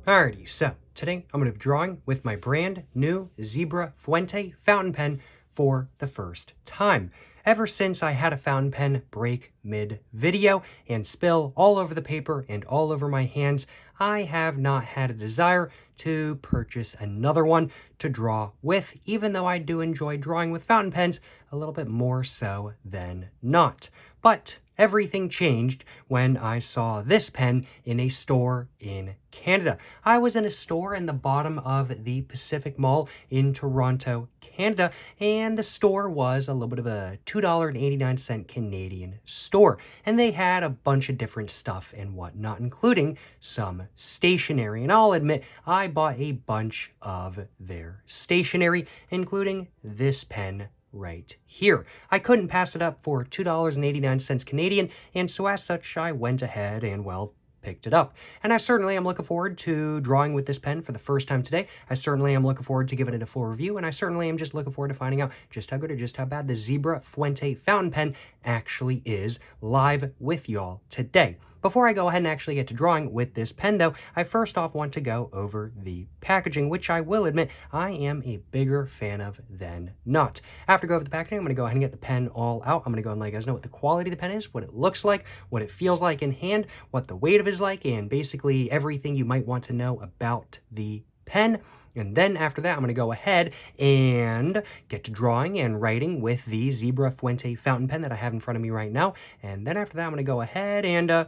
Alrighty, so today I'm going to be drawing with my brand new Zebra Fuente fountain pen for the first time. Ever since I had a fountain pen break mid-video and spill all over the paper and all over my hands, I have not had a desire to purchase another one to draw with, even though I do enjoy drawing with fountain pens a little bit more so than not. But everything changed when I saw this pen in a store in Canada. I was in a store in the bottom of the Pacific Mall in Toronto, Canada, and the store was a little bit of a $2.89 Canadian store. And they had a bunch of different stuff and whatnot, including some stationery. And I'll admit, I bought a bunch of their stationery, including this pen right here. I couldn't pass it up for $2.89 Canadian, and so as such, I went ahead and, well, picked it up. And I certainly am looking forward to drawing with this pen for the first time today. I certainly am looking forward to giving it a full review, and I certainly am just looking forward to finding out just how good or just how bad the Zebra Fuente fountain pen actually is live with y'all today. Before I go ahead and actually get to drawing with this pen, though, I first off want to go over the packaging, which I will admit I am a bigger fan of than not. After going over the packaging, I'm going to go ahead and get the pen all out. I'm going to go and let you guys know what the quality of the pen is, what it looks like, what it feels like in hand, what the weight of it is like, and basically everything you might want to know about the pen. And then after that, I'm going to go ahead and get to drawing and writing with the Zebra Fuente fountain pen that I have in front of me right now. And then after that, I'm going to go ahead and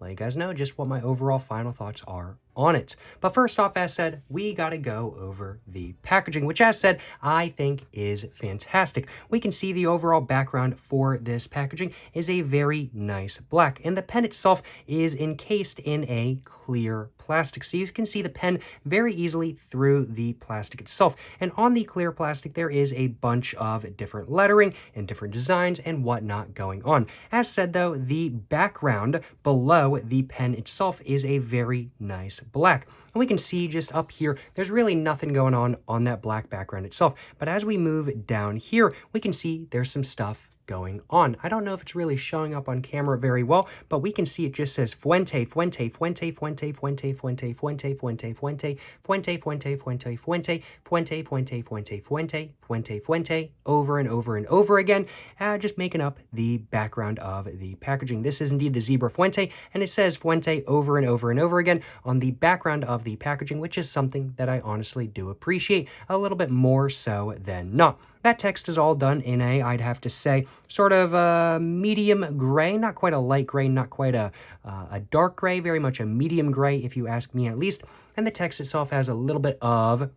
let you guys know just what my overall final thoughts are on it. But first off, as said, we got to go over the packaging, which as said, I think is fantastic. We can see the overall background for this packaging is a very nice black, and the pen itself is encased in a clear plastic. So you can see the pen very easily through the plastic itself. And on the clear plastic, there is a bunch of different lettering and different designs and whatnot going on. As said though, the background below the pen itself is a very nice black. And we can see just up here, there's really nothing going on that black background itself. But as we move down here, we can see there's some stuff going on. I don't know if it's really showing up on camera very well, but we can see it just says Fuente, Fuente, Fuente, Fuente, Fuente, Fuente, Fuente, Fuente, Fuente, Fuente, Fuente, Fuente, Fuente, Fuente, Fuente, Fuente, Fuente, Fuente, Fuente, over and over and over again, just making up the background of the packaging. This is indeed the Zebra Fuente, and it says Fuente over and over and over again on the background of the packaging, which is something that I honestly do appreciate a little bit more so than not. That text is all done in a, I'd have to say, sort of a medium gray, not quite a light gray, not quite a dark gray, very much a medium gray, if you ask me at least. And the text itself has a little bit of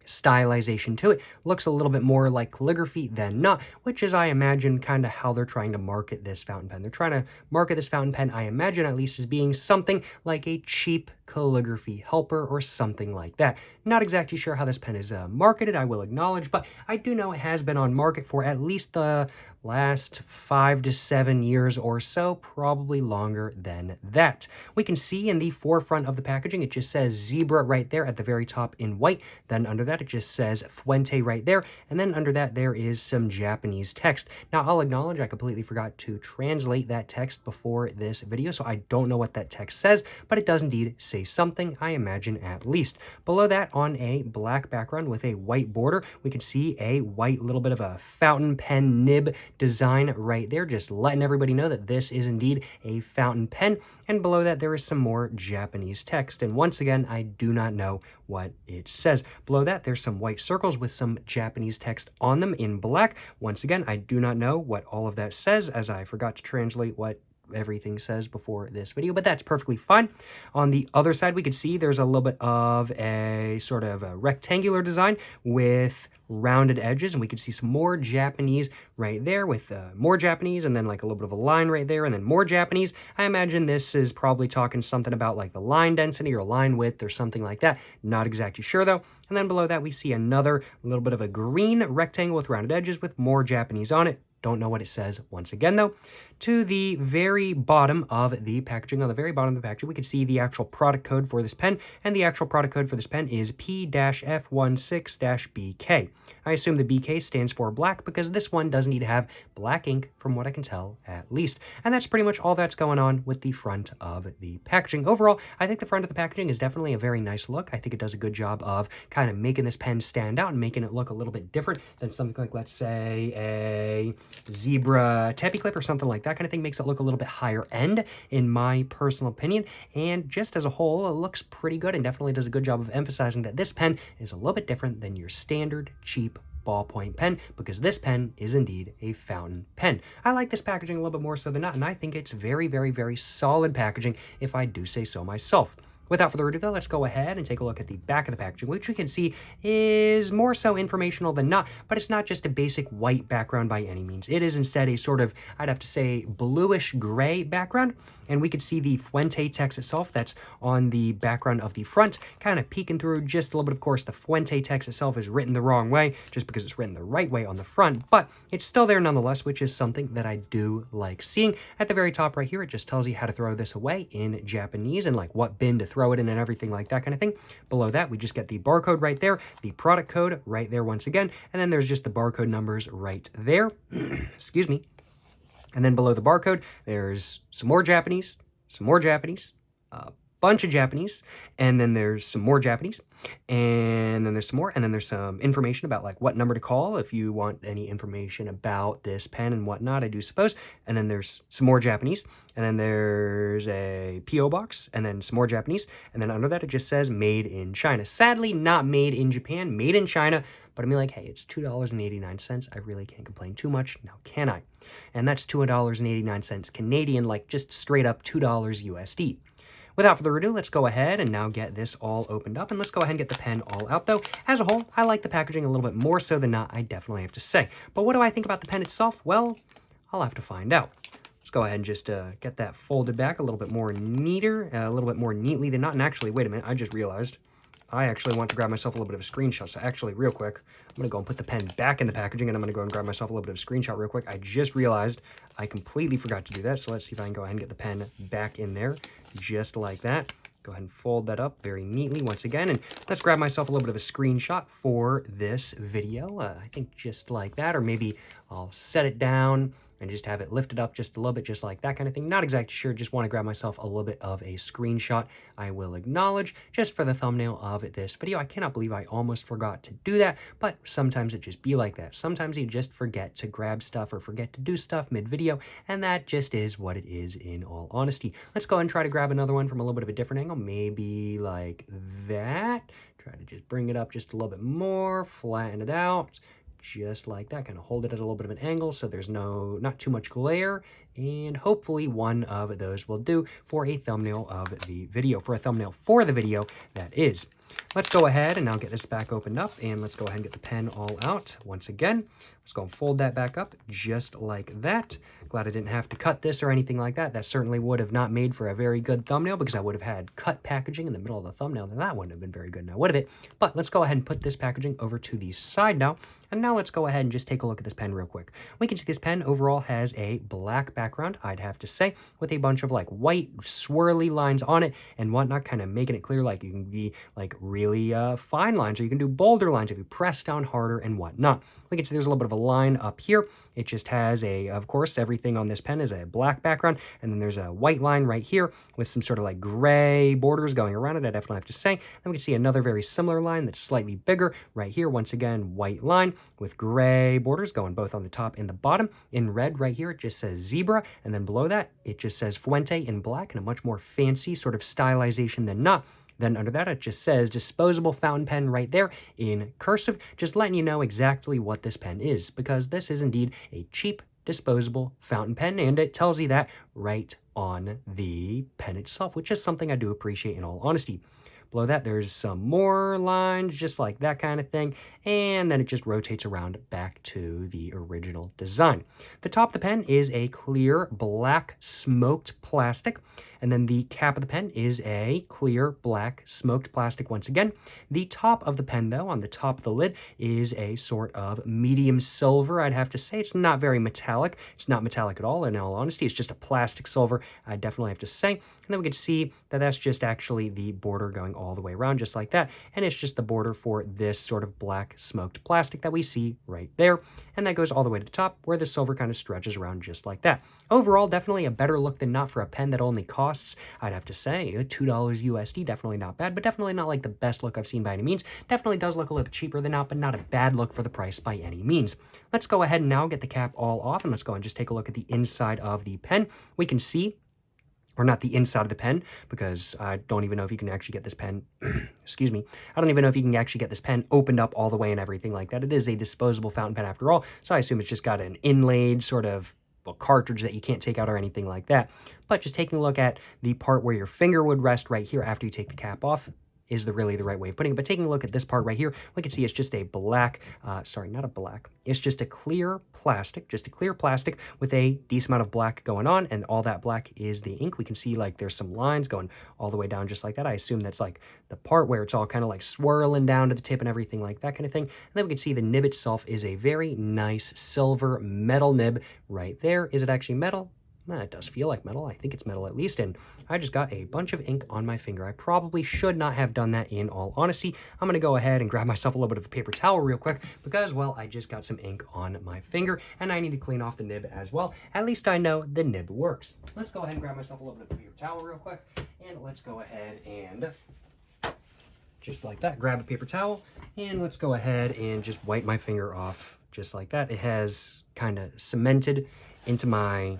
stylization to it. Looks a little bit more like calligraphy than not, which is, I imagine, kind of how they're trying to market this fountain pen. They're trying to market this fountain pen, I imagine, at least, as being something like a cheap calligraphy helper or something like that. Not exactly sure how this pen is marketed, I will acknowledge, but I do know it has been on market for at least the last 5 to 7 years or so, probably longer than that. We can see in the forefront of the packaging, it just says Zebra right there at the very top in white. Then under that, it just says Fuente right there. And then under that, there is some Japanese text. Now, I'll acknowledge I completely forgot to translate that text before this video, so I don't know what that text says, but it does indeed say something, I imagine, at least. Below that, on a black background with a white border, we can see a white little bit of a fountain pen nib design right there, just letting everybody know that this is indeed a fountain pen. And below that, there is some more Japanese text. And once again, I do not know what it says. Below that, there's some white circles with some Japanese text on them in black. Once again, I do not know what all of that says, as I forgot to translate what everything says before this video, but that's perfectly fine. On the other side, we could see there's a little bit of a sort of a rectangular design with rounded edges, and we could see some more Japanese right there with more Japanese, and then like a little bit of a line right there, and then more Japanese. I imagine this is probably talking something about like the line density or line width or something like that. Not exactly sure though. And then below that, we see another little bit of a green rectangle with rounded edges with more Japanese on it. Don't know what it says once again, though. To the very bottom of the packaging, on the very bottom of the packaging, we can see the actual product code for this pen, and the actual product code for this pen is P-F16-BK. I assume the BK stands for black because this one does need to have black ink, from what I can tell, at least. And that's pretty much all that's going on with the front of the packaging. Overall, I think the front of the packaging is definitely a very nice look. I think it does a good job of kind of making this pen stand out and making it look a little bit different than something like, let's say, a Zebra Teppy Clip or something like that. That kind of thing makes it look a little bit higher end, in my personal opinion. And just as a whole, it looks pretty good and definitely does a good job of emphasizing that this pen is a little bit different than your standard cheap ballpoint pen, because this pen is indeed a fountain pen. I like this packaging a little bit more so than not, and I think it's very, very, very solid packaging, if I do say so myself. Without further ado, though, let's go ahead and take a look at the back of the packaging, which we can see is more so informational than not, but it's not just a basic white background by any means. It is instead a sort of, I'd have to say, bluish gray background, and we could see the Fuente text itself that's on the background of the front, kind of peeking through just a little bit. Of course, the Fuente text itself is written the wrong way, just because it's written the right way on the front, but it's still there nonetheless, which is something that I do like seeing. At the very top right here, it just tells you how to throw this away in Japanese and like what bin to throw it in and everything like that kind of thing. Below that, we just get the barcode right there, the product code right there once again, and then there's just the barcode numbers right there. Excuse me. And then below the barcode, there's some more Japanese, a bunch of Japanese, and then there's some more Japanese, and then there's some more, and then there's some information about like what number to call if you want any information about this pen and whatnot, I do suppose. And then there's some more Japanese, and then there's a P.O. box, and then some more Japanese, and then under that it just says made in China. Sadly, not made in Japan, made in China, but I mean, like, hey, it's $2.89. I really can't complain too much, now can I? And that's $2.89 Canadian, like just straight up $2 USD. Without further ado, let's go ahead and now get this all opened up, and let's go ahead and get the pen all out, though. As a whole, I like the packaging a little bit more so than not, I definitely have to say. But what do I think about the pen itself? Well, I'll have to find out. Let's go ahead and just get that folded back a little bit more neater, a little bit more neatly than not. And actually, wait a minute, I just realized I actually want to grab myself a little bit of a screenshot. So actually, real quick, I'm going to go and put the pen back in the packaging, and I'm going to go and grab myself a little bit of a screenshot real quick. I just realized I completely forgot to do that. So let's see if I can go ahead and get the pen back in there, just like that. Go ahead and fold that up very neatly once again, and let's grab myself a little bit of a screenshot for this video. I think just like that, or maybe I'll set it down and just have it lifted up just a little bit, just like that kind of thing. Not exactly sure, just want to grab myself a little bit of a screenshot. I will acknowledge, just for the thumbnail of this video. I cannot believe I almost forgot to do that, but sometimes it just be like that. Sometimes you just forget to grab stuff or forget to do stuff mid-video, and that just is what it is, in all honesty. Let's go ahead and try to grab another one from a little bit of a different angle, maybe like that. Try to just bring it up just a little bit more, flatten it out, just like that. Kind of hold it at a little bit of an angle so there's not too much glare, and hopefully one of those will do for a thumbnail of the video, for a thumbnail for the video, that is. Let's go ahead and now get this back opened up, and let's go ahead and get the pen all out once again. Let's go and fold that back up just like that. Glad I didn't have to cut this or anything like that. That certainly would have not made for a very good thumbnail, because I would have had cut packaging in the middle of the thumbnail, and that wouldn't have been very good now, would have it? But let's go ahead and put this packaging over to the side now, and now let's go ahead and just take a look at this pen real quick. We can see this pen overall has a black background, I'd have to say, with a bunch of like white swirly lines on it and whatnot, kind of making it clear like you can be like really fine lines, or you can do bolder lines if you press down harder and whatnot. We can see there's a little bit of a line up here. It just has of course, everything on this pen is a black background, and then there's a white line right here with some sort of like gray borders going around it, I definitely have to say. Then we can see another very similar line that's slightly bigger right here. Once again, white line with gray borders going both on the top and the bottom. In red right here, it just says Zebra, and then below that, it just says Fuente in black, and a much more fancy sort of stylization than not. Then under that, it just says disposable fountain pen right there in cursive, just letting you know exactly what this pen is, because this is indeed a cheap disposable fountain pen, and it tells you that right on the pen itself, which is something I do appreciate, in all honesty. Below that, there's some more lines, just like that kind of thing, and then it just rotates around back to the original design. The top of the pen is a clear black smoked plastic, And then the cap of the pen is a clear black smoked plastic once again. The top of the pen, though, on the top of the lid, is a sort of medium silver. I'd have to say it's not very metallic. It's not metallic at all, in all honesty. It's just a plastic silver, I definitely have to say. And then we can see that that's just actually the border going all the way around, just like that. And it's just the border for this sort of black smoked plastic that we see right there. And that goes all the way to the top, where the silver kind of stretches around just like that. Overall, definitely a better look than not for a pen that only costs, I'd have to say, $2 USD. Definitely not bad, but definitely not like the best look I've seen by any means. Definitely does look a little bit cheaper than not, but not a bad look for the price by any means. Let's go ahead and now get the cap all off, and let's go and just take a look at the inside of the pen. We can see, or not the inside of the pen, because I don't even know if you can actually get this pen, excuse me, I don't even know if you can actually get this pen opened up all the way and everything like that. It is a disposable fountain pen after all, so I assume it's just got an inlaid sort of cartridge that you can't take out or anything like that. But just taking a look at the part where your finger would rest right here after you take the cap off is really the right way of putting it. But taking a look at this part right here, we can see it's just a black, sorry, not a black, it's just a clear plastic with a decent amount of black going on, and all that black is the ink. We can see like there's some lines going all the way down just like that. I assume that's like the part where it's all kind of like swirling down to the tip and everything like that kind of thing. And then we can see the nib itself is a very nice silver metal nib right there. Is it actually metal? It does feel like metal. I think it's metal at least, and I just got a bunch of ink on my finger. I probably should not have done that, in all honesty. I'm going to go ahead and grab myself a little bit of a paper towel real quick because, well, I just got some ink on my finger, and I need to clean off the nib as well. At least I know the nib works. Let's go ahead and grab myself a little bit of a paper towel real quick, and let's go ahead and just like that, grab a paper towel, and let's go ahead and just wipe my finger off just like that. It has kind of cemented into my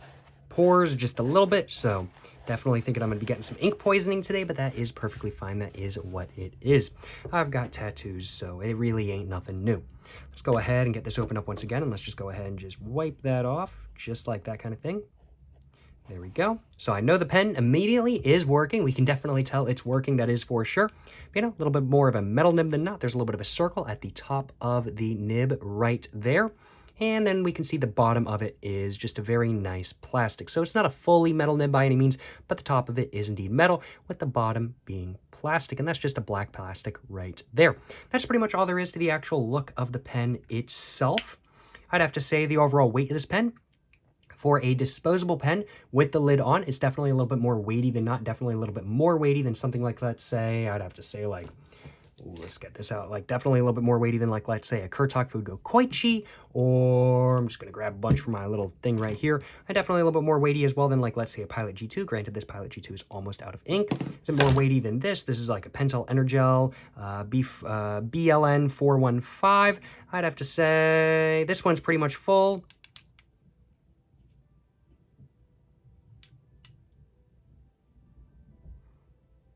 pores just a little bit, so definitely thinking I'm going to be getting some ink poisoning today, but that is perfectly fine. That is what it is. I've got tattoos, so it really ain't nothing new. Let's go ahead and get this opened up once again, and let's just go ahead and just wipe that off, just like that kind of thing. There we go. So I know the pen immediately is working. We can definitely tell it's working, that is for sure. But, a little bit more of a metal nib than not. There's a little bit of a circle at the top of the nib right there. And then we can see the bottom of it is just a very nice plastic. So it's not a fully metal nib by any means, but the top of it is indeed metal, with the bottom being plastic. And that's just a black plastic right there. That's pretty much all there is to the actual look of the pen itself. I'd have to say the overall weight of this pen, for a disposable pen with the lid on, it's definitely a little bit more weighty than not. Definitely a little bit more weighty than something like, let's say, I'd have to say like, let's get this out, like definitely a little bit more weighty than like, let's say, a Kurtak Fugo Koichi, or I'm just going to grab a bunch from my little thing right here. And definitely a little bit more weighty as well than like, let's say, a Pilot G2. Granted, this Pilot G2 is almost out of ink. Is it more weighty than this? This is like a Pentel Energel BLN 415. I'd have to say this one's pretty much full.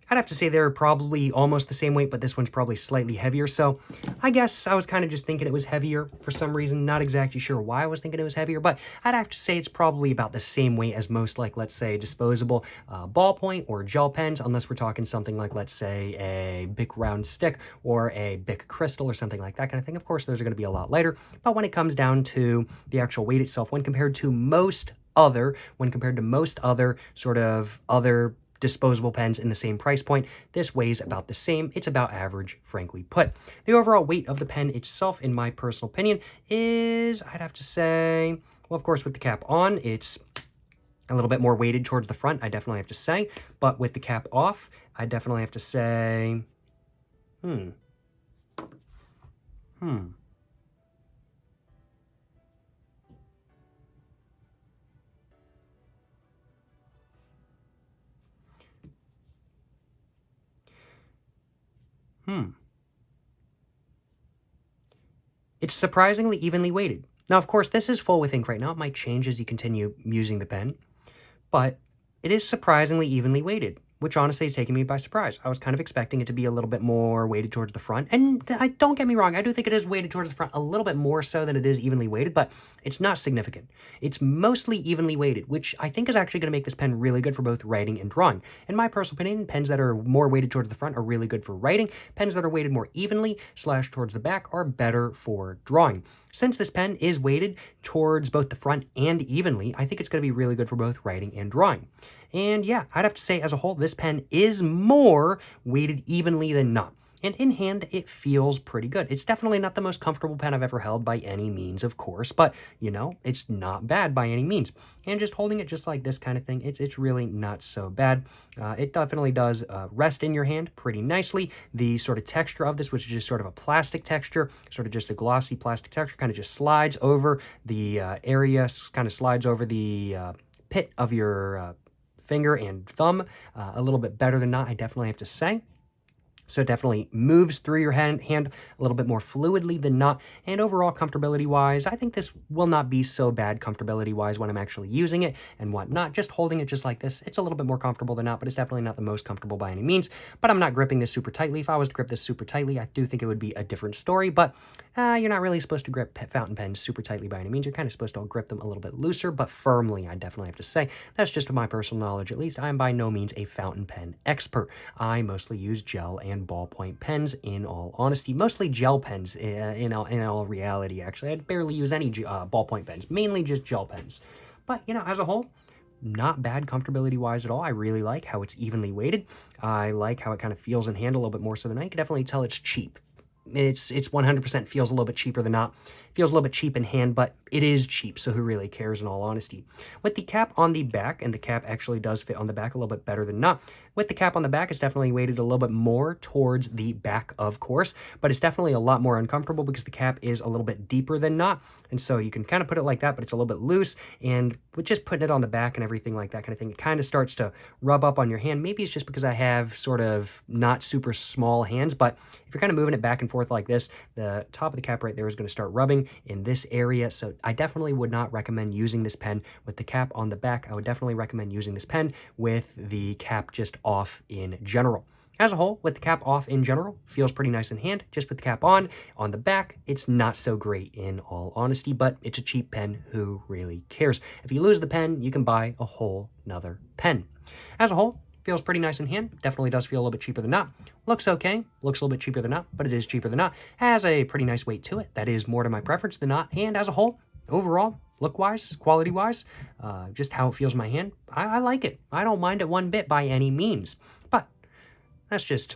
I'd have to say they're probably almost the same weight, but this one's probably slightly heavier. So I guess I was kind of just thinking it was heavier for some reason. Not exactly sure why I was thinking it was heavier, but I'd have to say it's probably about the same weight as most, like, let's say, disposable ballpoint or gel pens, unless we're talking something like, let's say, a Bic round stick or a Bic crystal or something like that kind of thing. Of course, those are going to be a lot lighter. But when it comes down to the actual weight itself, when compared to most other sort of other disposable pens in the same price point, this weighs about the same. It's about average, frankly put. The overall weight of the pen itself, in my personal opinion, is, I'd have to say, well, of course, with the cap on, it's a little bit more weighted towards the front, I definitely have to say. But with the cap off, I definitely have to say, It's surprisingly evenly weighted. Now, of course, this is full with ink right now. It might change as you continue using the pen, but it is surprisingly evenly weighted, which honestly is taking me by surprise. I was kind of expecting it to be a little bit more weighted towards the front, and don't get me wrong, I do think it is weighted towards the front a little bit more so than it is evenly weighted, but it's not significant. It's mostly evenly weighted, which I think is actually going to make this pen really good for both writing and drawing. In my personal opinion, pens that are more weighted towards the front are really good for writing. Pens that are weighted more evenly / towards the back are better for drawing. Since this pen is weighted towards both the front and evenly, I think it's going to be really good for both writing and drawing. And yeah, I'd have to say as a whole, this pen is more weighted evenly than not. And in hand, it feels pretty good. It's definitely not the most comfortable pen I've ever held by any means, of course, but, you know, it's not bad by any means. And just holding it just like this kind of thing, it's really not so bad. It definitely does rest in your hand pretty nicely. The sort of texture of this, which is just sort of a plastic texture, sort of just a glossy plastic texture, kind of just slides over the area, kind of slides over the pit of your finger and thumb a little bit better than not, I definitely have to say. So it definitely moves through your hand a little bit more fluidly than not. And overall, comfortability-wise, I think this will not be so bad comfortability-wise when I'm actually using it and whatnot. Just holding it just like this, it's a little bit more comfortable than not, but it's definitely not the most comfortable by any means. But I'm not gripping this super tightly. If I was to grip this super tightly, I do think it would be a different story. But you're not really supposed to grip fountain pens super tightly by any means. You're kind of supposed to grip them a little bit looser, but firmly, I definitely have to say. That's just my personal knowledge, at least. I am by no means a fountain pen expert. I mostly use gel and ballpoint pens, in all honesty. Mostly gel pens, in all reality, actually. I barely use any ballpoint pens, mainly just gel pens. But, you know, as a whole, not bad comfortability-wise at all. I really like how it's evenly weighted. I like how it kind of feels in hand a little bit more so than I can definitely tell it's cheap. It's 100% feels a little bit cheaper than not. Feels a little bit cheap in hand, but it is cheap, so who really cares in all honesty. With the cap on the back, and the cap actually does fit on the back a little bit better than not. With the cap on the back, it's definitely weighted a little bit more towards the back, of course, but it's definitely a lot more uncomfortable because the cap is a little bit deeper than not, and so you can kind of put it like that, but it's a little bit loose, and with just putting it on the back and everything like that kind of thing, it kind of starts to rub up on your hand. Maybe it's just because I have sort of not super small hands, but if you're kind of moving it back and forth like this, the top of the cap right there is going to start rubbing in this area, so I definitely would not recommend using this pen with the cap on the back. I would definitely recommend using this pen with the cap just off in general. As a whole, with the cap off in general, feels pretty nice in hand. Just with the cap on the back, it's not so great in all honesty, but it's a cheap pen. Who really cares? If you lose the pen, you can buy a whole nother pen. As a whole, feels pretty nice in hand. Definitely does feel a little bit cheaper than not. Looks okay. Looks a little bit cheaper than not, but it is cheaper than not. Has a pretty nice weight to it. That is more to my preference than not. And as a whole, overall, look-wise, quality-wise, just how it feels in my hand, I like it. I don't mind it one bit by any means. But that's just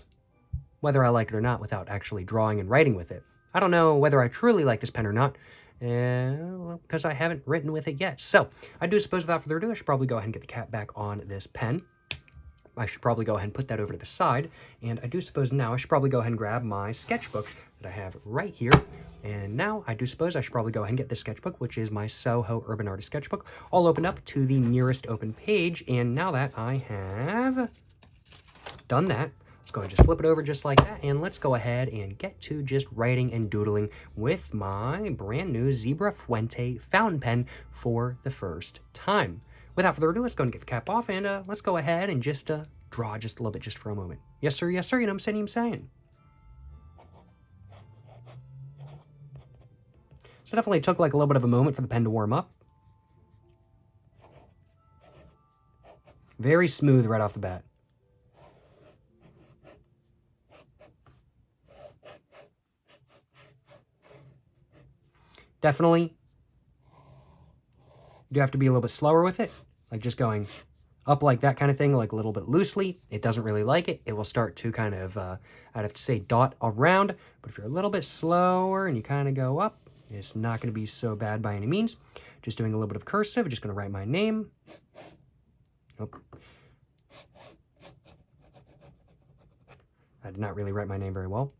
whether I like it or not without actually drawing and writing with it. I don't know whether I truly like this pen or not, because I haven't written with it yet. So I do suppose without further ado, I should probably go ahead and get the cap back on this pen. I should probably go ahead and put that over to the side. And I do suppose now I should probably go ahead and grab my sketchbook that I have right here. And now I do suppose I should probably go ahead and get this sketchbook, which is my Soho Urban Artist sketchbook, all opened up to the nearest open page. And now that I have done that, let's go ahead and just flip it over just like that. And let's go ahead and get to just writing and doodling with my brand new Zebra Fuente fountain pen for the first time. Without further ado, let's go and get the cap off, and let's go ahead and just draw just a little bit just for a moment. Yes, sir, you know what I'm saying. So it definitely took like a little bit of a moment for the pen to warm up. Very smooth right off the bat. Definitely do have to be a little bit slower with it. Like just going up like that kind of thing, like a little bit loosely. It doesn't really like it. It will start to kind of, I'd have to say dot around. But if you're a little bit slower and you kind of go up, it's not going to be so bad by any means. Just doing a little bit of cursive. Just going to write my name. Oh. I did not really write my name very well.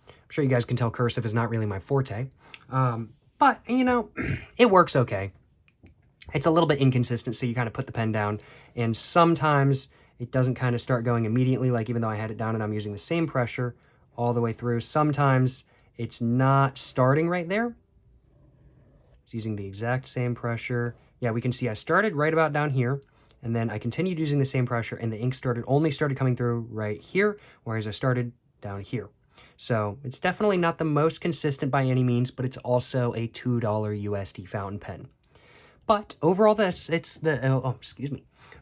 I'm sure you guys can tell cursive is not really my forte. But, you know, it works okay. It's a little bit inconsistent, so you kind of put the pen down, and sometimes it doesn't kind of start going immediately, like even though I had it down and I'm using the same pressure all the way through. Sometimes it's not starting right there. It's using the exact same pressure. Yeah, we can see I started right about down here, and then I continued using the same pressure, and the ink only started coming through right here, whereas I started down here. So it's definitely not the most consistent by any means, but it's also a $2 USD fountain pen. But overall,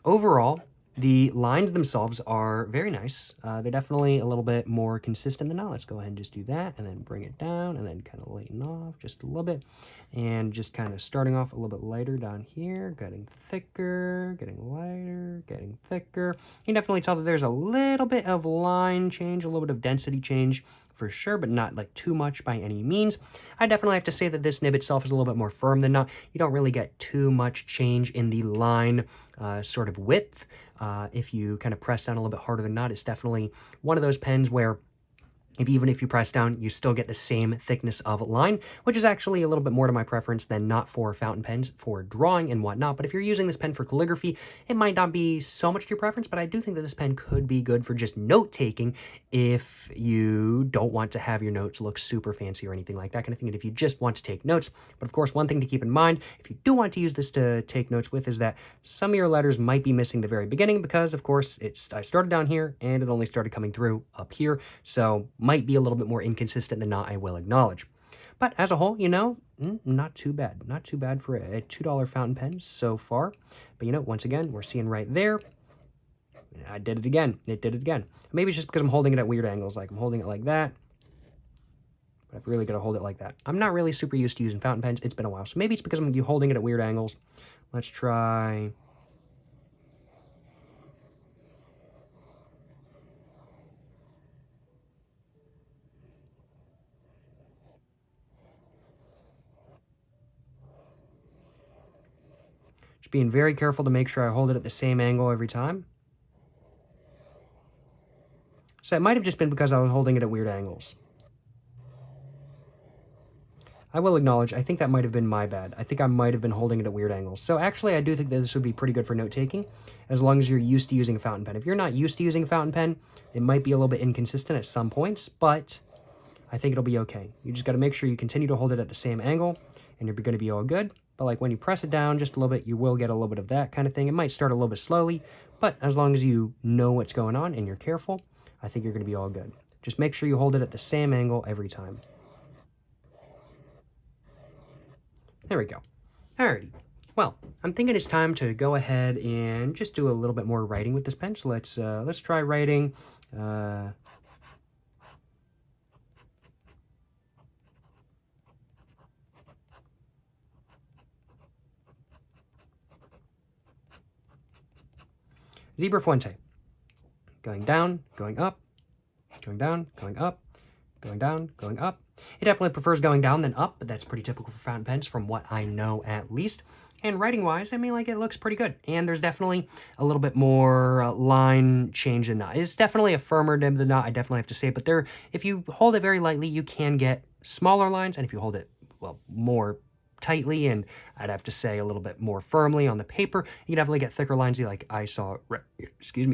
overall, The lines themselves are very nice. They're definitely a little bit more consistent than now. Let's go ahead and just do that and then bring it down and then kind of lighten off just a little bit. And just kind of starting off a little bit lighter down here, getting thicker, getting lighter, getting thicker. You can definitely tell that there's a little bit of line change, a little bit of density change for sure, but not like too much by any means. I definitely have to say that this nib itself is a little bit more firm than not. You don't really get too much change in the line sort of width. If you kind of press down a little bit harder than not, it's definitely one of those pens where even if you press down, you still get the same thickness of line, which is actually a little bit more to my preference than not for fountain pens for drawing and whatnot. But if you're using this pen for calligraphy, it might not be so much to your preference, but I do think that this pen could be good for just note-taking if you don't want to have your notes look super fancy or anything like that kind of thing, and if you just want to take notes. But of course, one thing to keep in mind, if you do want to use this to take notes with, is that some of your letters might be missing the very beginning because, of course, I started down here and it only started coming through up here, so might be a little bit more inconsistent than not, I will acknowledge. But as a whole, you know, not too bad. Not too bad for a $2 fountain pen so far. But, you know, once again, we're seeing right there, I did it again. It did it again. Maybe it's just because I'm holding it at weird angles. Like, I'm holding it like that. But I've really got to hold it like that. I'm not really super used to using fountain pens. It's been a while. So maybe it's because I'm holding it at weird angles. Let's try... Just being very careful to make sure I hold it at the same angle every time. So it might have just been because I was holding it at weird angles. I will acknowledge, I think that might have been my bad. I think I might have been holding it at weird angles. So actually, I do think that this would be pretty good for note-taking, as long as you're used to using a fountain pen. If you're not used to using a fountain pen, it might be a little bit inconsistent at some points, but I think it'll be okay. You just got to make sure you continue to hold it at the same angle, and you're going to be all good. But like when you press it down just a little bit, you will get a little bit of that kind of thing. It might start a little bit slowly, but as long as you know what's going on and you're careful, I think you're going to be all good. Just make sure you hold it at the same angle every time. There we go. Alrighty. Well, I'm thinking it's time to go ahead and just do a little bit more writing with this pen. So let's try writing. Zebra Fuente. Going down, going up, going down, going up, going down, going up. It definitely prefers going down than up, but that's pretty typical for fountain pens from what I know at least. And writing-wise, I mean, like, it looks pretty good. And there's definitely a little bit more line change than not. It's definitely a firmer nib than not, I definitely have to say. But if you hold it very lightly, you can get smaller lines. And if you hold it, well, more tightly and I'd have to say a little bit more firmly on the paper, you can definitely get thicker lines like I saw,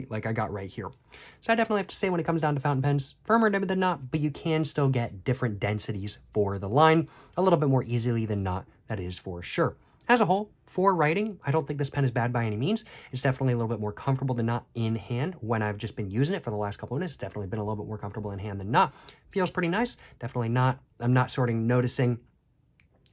like I got right here. So I definitely have to say when it comes down to fountain pens, firmer nib than not, but you can still get different densities for the line a little bit more easily than not, that is for sure. As a whole, for writing, I don't think this pen is bad by any means. It's definitely a little bit more comfortable than not in hand when I've just been using it for the last couple of minutes. It's definitely been a little bit more comfortable in hand than not. Feels pretty nice. Definitely not, I'm not sort of noticing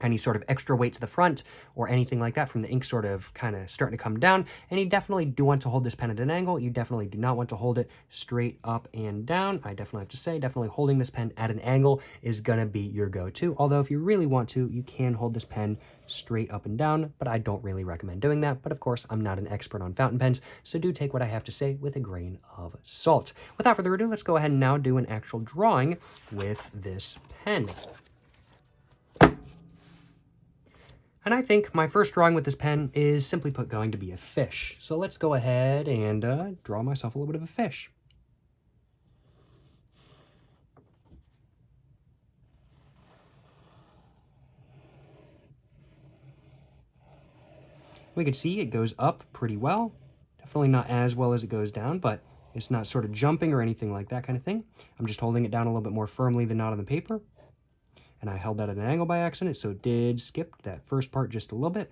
any sort of extra weight to the front or anything like that from the ink sort of kind of starting to come down. And you definitely do want to hold this pen at an angle. You definitely do not want to hold it straight up and down. I definitely have to say, definitely holding this pen at an angle is gonna be your go-to. Although if you really want to, you can hold this pen straight up and down, but I don't really recommend doing that. But of course, I'm not an expert on fountain pens, so do take what I have to say with a grain of salt. Without further ado, let's go ahead and now do an actual drawing with this pen. And I think my first drawing with this pen is simply put going to be a fish. So let's go ahead and draw myself a little bit of a fish. We can see it goes up pretty well. Definitely not as well as it goes down, but it's not sort of jumping or anything like that kind of thing. I'm just holding it down a little bit more firmly than not on the paper. And I held that at an angle by accident, so it did skip that first part just a little bit.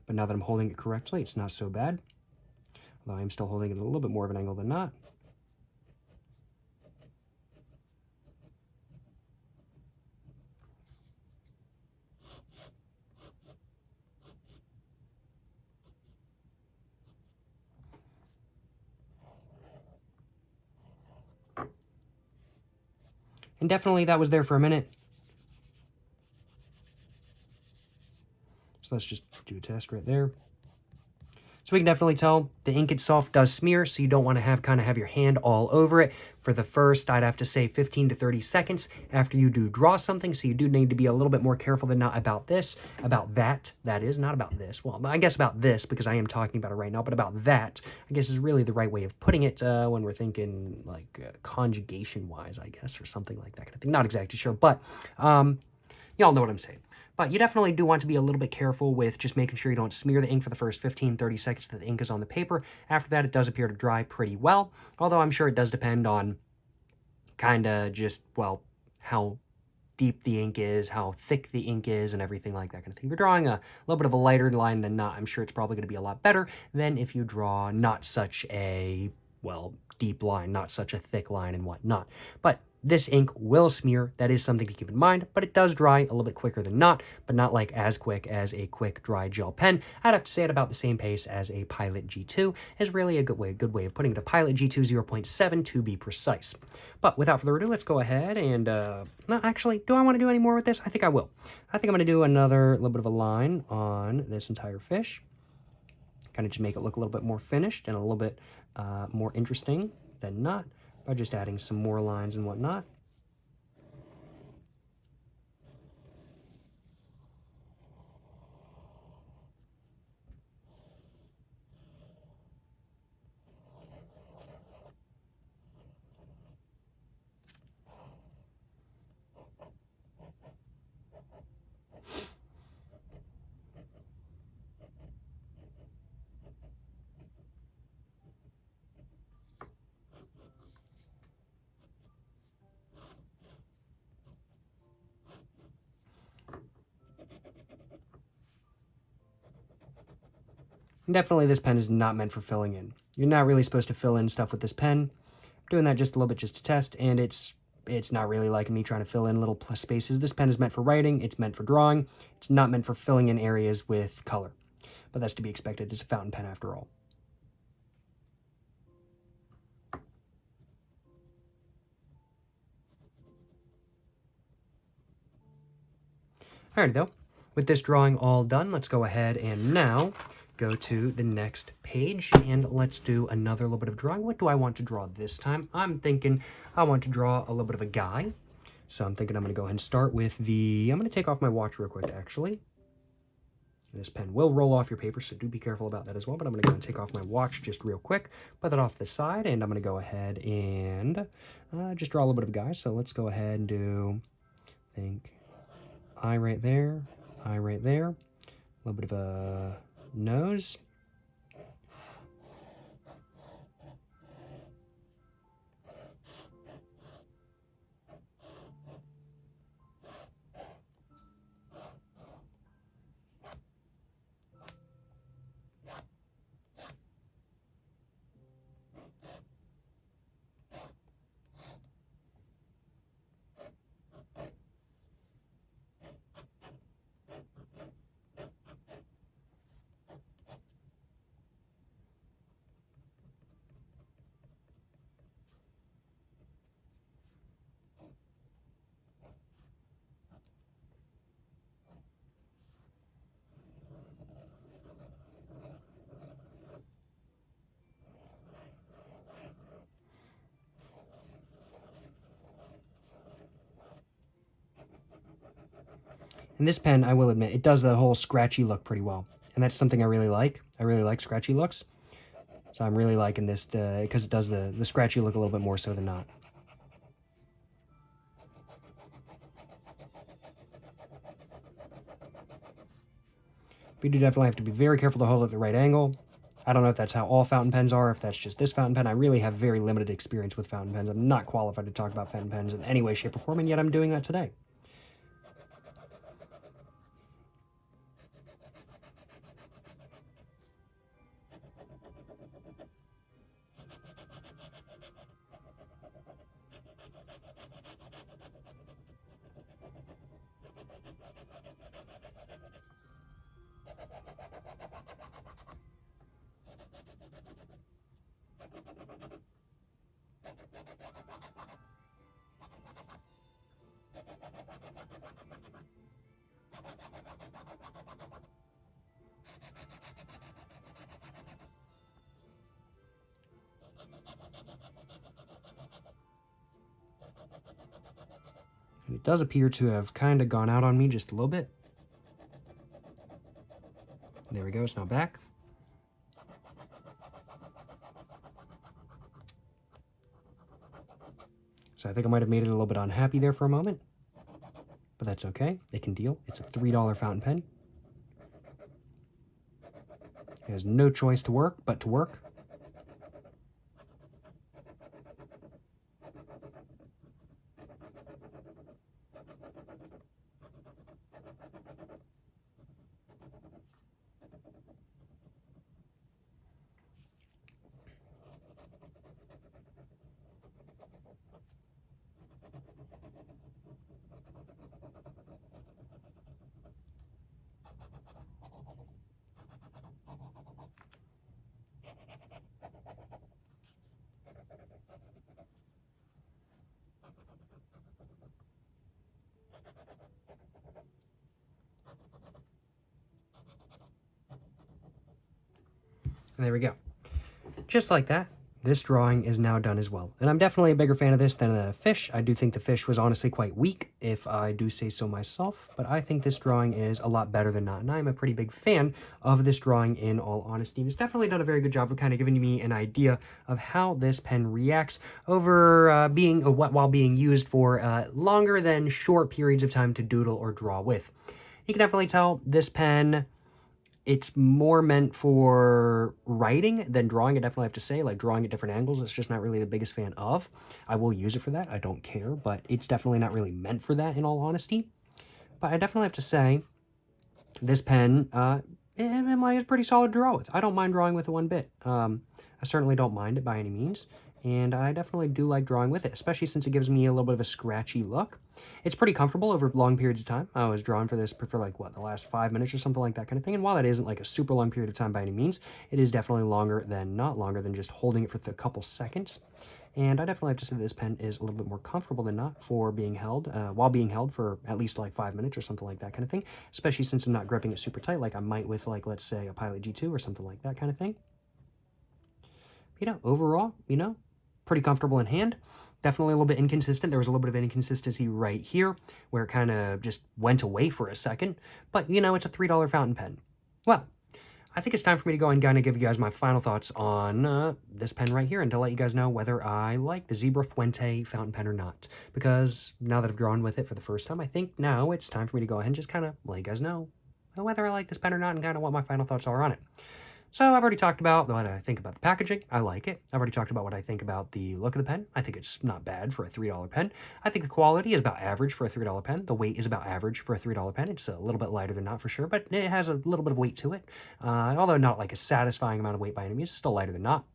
But now that I'm holding it correctly, it's not so bad. Although I'm still holding it at a little bit more of an angle than not. And definitely that was there for a minute. So let's just do a test right there. So we can definitely tell the ink itself does smear, so you don't want to have your hand all over it for the first, I'd have to say 15 to 30 seconds after you do draw something. So you do need to be a little bit more careful than not about this, about that is, not about this. Well, I guess about this because I am talking about it right now, but about that, I guess is really the right way of putting it when we're thinking like conjugation-wise, I guess, or something like that kind of thing. Not exactly sure, but y'all know what I'm saying. But you definitely do want to be a little bit careful with just making sure you don't smear the ink for the first 15, 30 seconds that the ink is on the paper. After that, it does appear to dry pretty well, although I'm sure it does depend on kind of just, well, how deep the ink is, how thick the ink is, and everything like that kind of thing. If you're drawing a little bit of a lighter line than not, I'm sure it's probably going to be a lot better than if you draw not such a, well, deep line, not such a thick line and whatnot. But this ink will smear. That is something to keep in mind, but it does dry a little bit quicker than not, but not like as quick as a quick dry gel pen. I'd have to say at about the same pace as a Pilot G2 is really a good way of putting it. A Pilot G2 0.7 to be precise. But without further ado, let's go ahead and, actually, do I want to do any more with this? I think I will. I think I'm going to do another little bit of a line on this entire fish. Kind of just make it look a little bit more finished and a little bit more interesting than not, by just adding some more lines and whatnot. And definitely this pen is not meant for filling in. You're not really supposed to fill in stuff with this pen. I'm doing that just a little bit just to test, and it's not really like me trying to fill in little spaces. This pen is meant for writing, it's meant for drawing, it's not meant for filling in areas with color. But that's to be expected. It's a fountain pen after all. Alrighty though, with this drawing all done, let's go ahead and now go to the next page and let's do another little bit of drawing. What do I want to draw this time? I'm thinking I want to draw a little bit of a guy. So I'm thinking I'm going to go ahead and start with I'm going to take off my watch real quick actually. This pen will roll off your paper, so do be careful about that as well. But I'm going to go and take off my watch just real quick, put that off the side, and I'm going to go ahead and just draw a little bit of a guy. So let's go ahead and do, eye right there, a little bit of a nose. And this pen, I will admit, it does the whole scratchy look pretty well. And that's something I really like. I really like scratchy looks. So I'm really liking this because it does the scratchy look a little bit more so than not. But you do definitely have to be very careful to hold it at the right angle. I don't know if that's how all fountain pens are, if that's just this fountain pen. I really have very limited experience with fountain pens. I'm not qualified to talk about fountain pens in any way, shape, or form, and yet I'm doing that today. It does appear to have kind of gone out on me just a little bit. There we go, it's now back. So I think I might have made it a little bit unhappy there for a moment, but that's okay. It can deal. It's a $3 fountain pen. It has no choice to work but to work. And there we go. Just like that, this drawing is now done as well. And I'm definitely a bigger fan of this than the fish. I do think the fish was honestly quite weak, if I do say so myself. But I think this drawing is a lot better than not. And I'm a pretty big fan of this drawing, in all honesty. It's definitely done a very good job of kind of giving me an idea of how this pen reacts over while being used for longer than short periods of time to doodle or draw with. You can definitely tell this pen, it's more meant for writing than drawing, I definitely have to say. Like, drawing at different angles, it's just not really the biggest fan of. I will use it for that, I don't care, but it's definitely not really meant for that, in all honesty. But I definitely have to say, this pen, is pretty solid to draw with. I don't mind drawing with it one bit. I certainly don't mind it by any means. And I definitely do like drawing with it, especially since it gives me a little bit of a scratchy look. It's pretty comfortable over long periods of time. I was drawing for this for like, what, the last 5 minutes or something like that kind of thing. And while that isn't like a super long period of time by any means, it is definitely not longer than just holding it for a couple seconds. And I definitely have to say that this pen is a little bit more comfortable than not for being held, while being held for at least like 5 minutes or something like that kind of thing, especially since I'm not gripping it super tight like I might with, like, let's say a Pilot G2 or something like that kind of thing. Overall, pretty comfortable in hand. Definitely a little bit inconsistent. There was a little bit of inconsistency right here where it kind of just went away for a second. But, it's a $3 fountain pen. Well, I think it's time for me to go and kind of give you guys my final thoughts on this pen right here, and to let you guys know whether I like the Zebra Fuente fountain pen or not. Because now that I've drawn with it for the first time, I think now it's time for me to go ahead and just kind of let you guys know whether I like this pen or not and kind of what my final thoughts are on it. So I've already talked about what I think about the packaging. I like it. I've already talked about what I think about the look of the pen. I think it's not bad for a $3 pen. I think the quality is about average for a $3 pen. The weight is about average for a $3 pen. It's a little bit lighter than not for sure, but it has a little bit of weight to it. Although not like a satisfying amount of weight by any means, it's still lighter than not.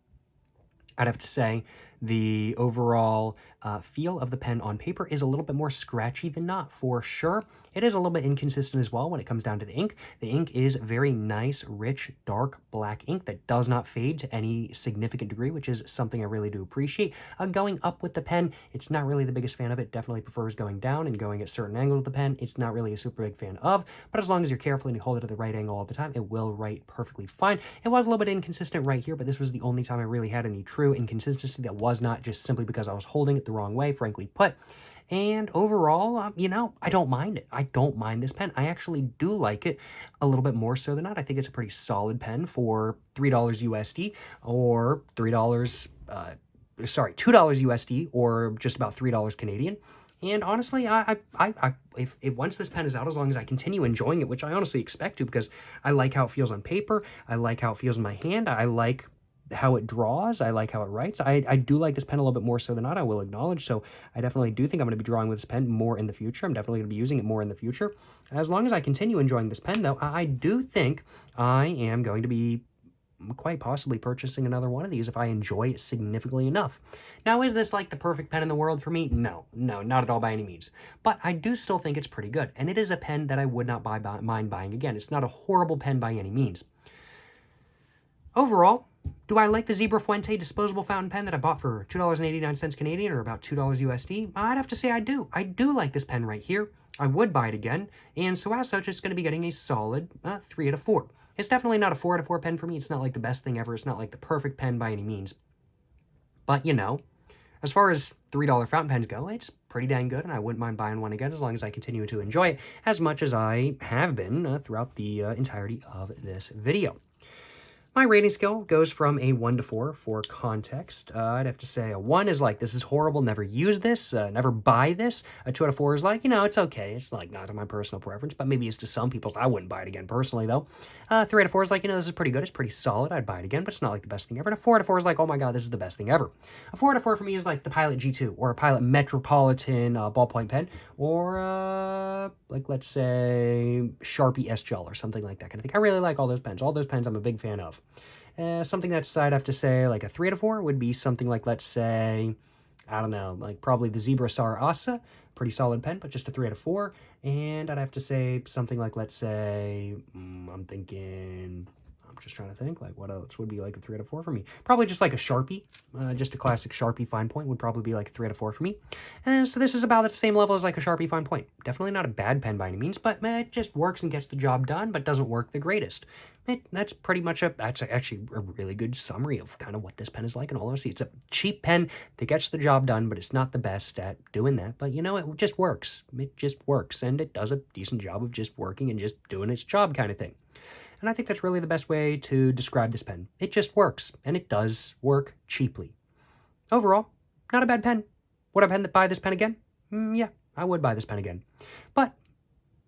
I'd have to say the overall feel of the pen on paper is a little bit more scratchy than not, for sure. It is a little bit inconsistent as well when it comes down to the ink. The ink is very nice, rich, dark black ink that does not fade to any significant degree, which is something I really do appreciate. Going up with the pen, it's not really the biggest fan of it. Definitely prefers going down and going at certain angles with the pen. It's not really a super big fan of, but as long as you're careful and you hold it at the right angle all the time, it will write perfectly fine. It was a little bit inconsistent right here, but this was the only time I really had any true inconsistency that was not just simply because I was holding it the wrong way, frankly put. And overall, I don't mind it. I don't mind this pen. I actually do like it a little bit more so than not. I think it's a pretty solid pen for $3 USD or $2 USD or just about $3 Canadian. And honestly, if once this pen is out, as long as I continue enjoying it, which I honestly expect to, because I like how it feels on paper, I like how it feels in my hand, I like how it draws, I like how it writes. I do like this pen a little bit more so than not, I will acknowledge. So I definitely do think I'm going to be drawing with this pen more in the future. I'm definitely going to be using it more in the future. As long as I continue enjoying this pen, though, I do think I am going to be quite possibly purchasing another one of these if I enjoy it significantly enough. Now, is this like the perfect pen in the world for me? No, not at all by any means. But I do still think it's pretty good, and it is a pen that I would not mind buying again. It's not a horrible pen by any means. Overall, do I like the Zebra Fuente disposable fountain pen that I bought for $2.89 Canadian or about $2 USD? I'd have to say I do. I do like this pen right here. I would buy it again, and so as such, it's going to be getting a solid 3 out of 4. It's definitely not a 4 out of 4 pen for me. It's not like the best thing ever. It's not like the perfect pen by any means. But, as far as $3 fountain pens go, it's pretty dang good, and I wouldn't mind buying one again as long as I continue to enjoy it as much as I have been throughout the entirety of this video. My rating scale goes from a 1 to 4 for context. I'd have to say a 1 is like, this is horrible, never use this, never buy this. A 2 out of 4 is like, it's okay. It's like not to my personal preference, but maybe it's to some people's. I wouldn't buy it again personally, though. 3 out of 4 is like, this is pretty good. It's pretty solid. I'd buy it again, but it's not like the best thing ever. And a 4 out of 4 is like, oh my God, this is the best thing ever. A 4 out of 4 for me is like the Pilot G2 or a Pilot Metropolitan ballpoint pen, or like, let's say, Sharpie S Gel or something like that kind of thing. I really like all those pens. All those pens I'm a big fan of. Something that's, I'd have to say, like a 3 out of 4 would be something like, let's say, I don't know, like probably the Zebra Sar Asa, pretty solid pen, but just a 3 out of 4. And I'd have to say something like, let's say, I'm just trying to think, like what else would be like a 3 out of 4 for me? Probably just like a Sharpie, just a classic Sharpie fine point would probably be like a 3 out of 4 for me. And so this is about at the same level as like a Sharpie fine point. Definitely not a bad pen by any means, but it just works and gets the job done, but doesn't work the greatest. That's pretty much that's actually a really good summary of kind of what this pen is like in all honesty. It's a cheap pen that gets the job done, but it's not the best at doing that. But it just works. It just works, and it does a decent job of just working and just doing its job kind of thing. And I think that's really the best way to describe this pen. It just works, and it does work cheaply. Overall, not a bad pen. Would I buy this pen again? Yeah, I would buy this pen again. But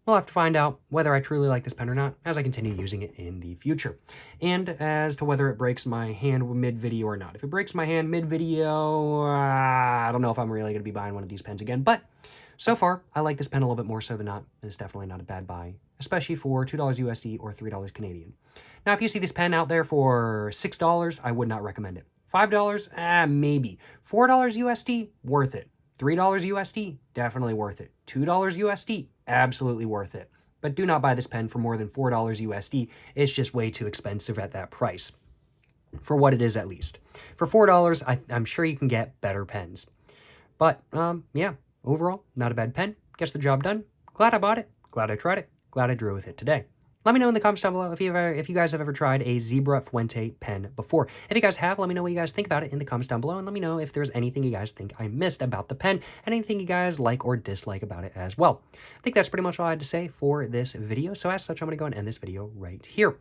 we'll have to find out whether I truly like this pen or not as I continue using it in the future. And as to whether it breaks my hand mid-video or not. If it breaks my hand mid-video, I don't know if I'm really going to be buying one of these pens again. But so far, I like this pen a little bit more so than not. It's definitely not a bad buy, especially for $2 USD or $3 Canadian. Now, if you see this pen out there for $6, I would not recommend it. $5, maybe. $4 USD, worth it. $3 USD, definitely worth it. $2 USD, absolutely worth it. But do not buy this pen for more than $4 USD. It's just way too expensive at that price. For what it is, at least. For $4, I'm sure you can get better pens. But, yeah, overall, not a bad pen. Gets the job done. Glad I bought it. Glad I tried it. Glad I drew with it today. Let me know in the comments down below if you guys have ever tried a Zebra Fuente pen before. If you guys have, let me know what you guys think about it in the comments down below, and let me know if there's anything you guys think I missed about the pen, and anything you guys like or dislike about it as well. I think that's pretty much all I had to say for this video, so as such, I'm going to go and end this video right here.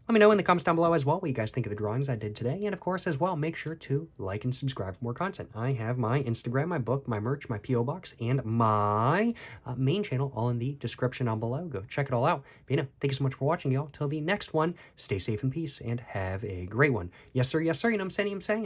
Let me know in the comments down below as well what you guys think of the drawings I did today. And of course, as well, make sure to like and subscribe for more content. I have my Instagram, my book, my merch, my P.O. box, and my main channel all in the description down below. Go check it all out. But, thank you so much for watching, y'all. Till the next one, stay safe and peace and have a great one. Yes, sir. Yes, sir. You know what I'm saying?